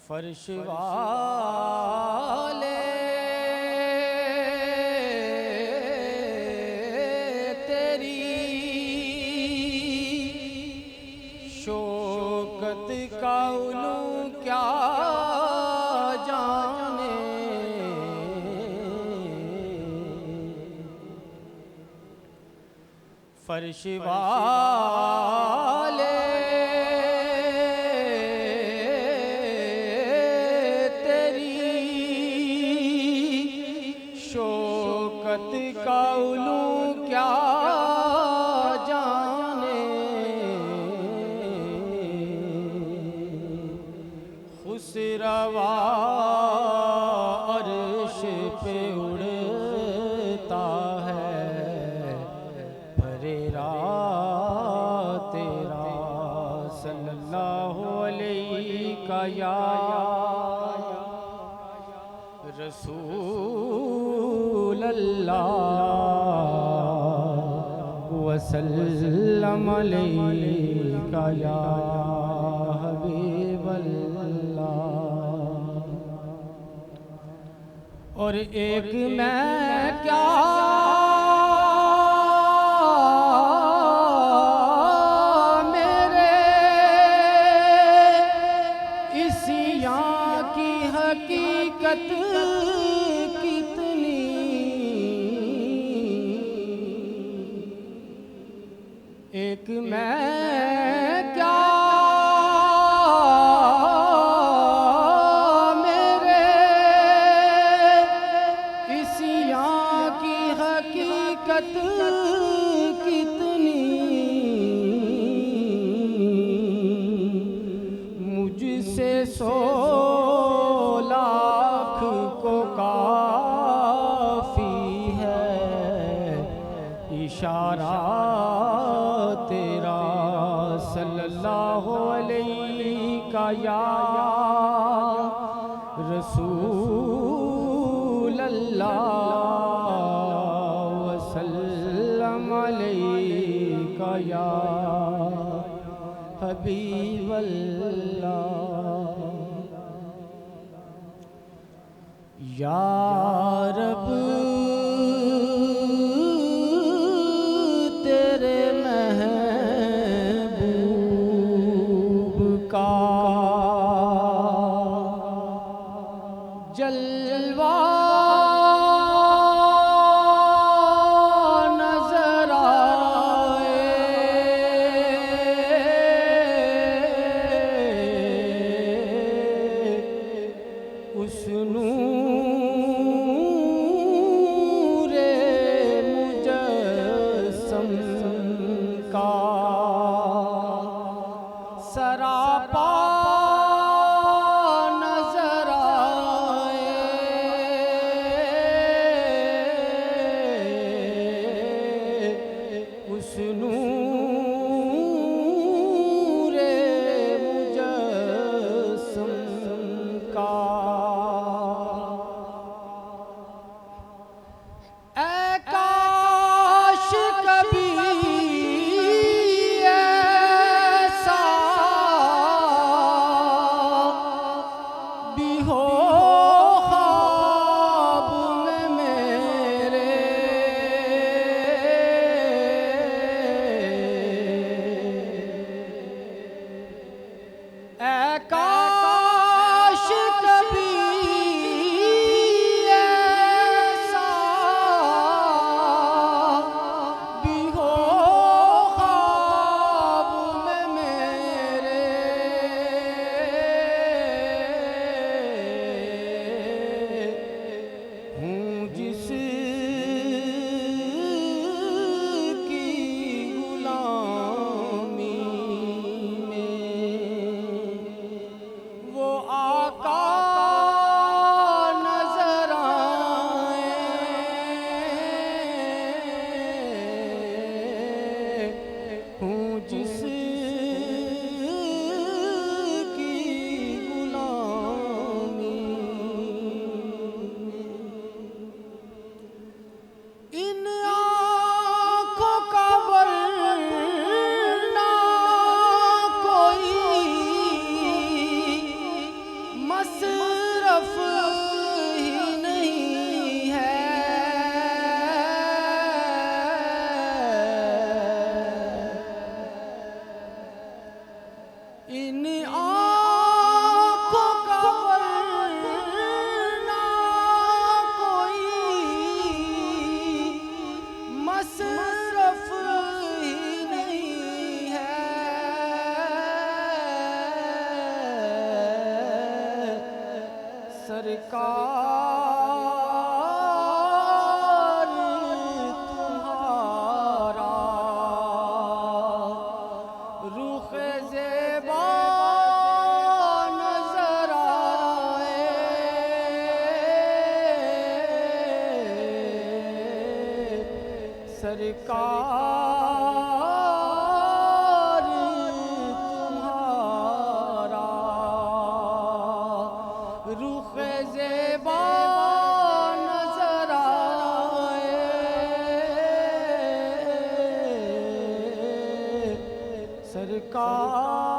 फर्श वाले तेरी शौकत का उलू क्या जाने। फर्श वाले शौकत का उलू क्या जाने। खुसरवा अर्श पे उड़ता है फरेरा तेरा सल्लल्लाहु अलैहि का या रसूल अल्लाह वसल्लम अलैका या हबीब अल्लाह। और एक मैं क्या मेरे इस यहाँ की हकीकत एक मैं क्या मेरे इस यहाँ की हकीकत कितनी मुझसे 100 लाख को काफी है इशारा तेरा सल्लल्लाहु अलैहि का या रसूल अल्लाह वसल्लम अलैका या हबीब अल्लाह। या रब जलवा नजर आए उस नूरे मुजस्सम का सरापा उस नूरे मुजस्सम का। ऐ काश कभी ऐसा भी हो ख्वाब में मेरे काश कभी ऐसा भी हो ख्वाब में मेरे हूँ जिस की गुलामी नजर आए हूँ जिस की गुलामी। इन आँखों का वरना कोई सरकार तुम्हारा रुख ज़ेबा नजर आए सरकार तुम्हारा रुख ज़ेबा नजर आए सरकार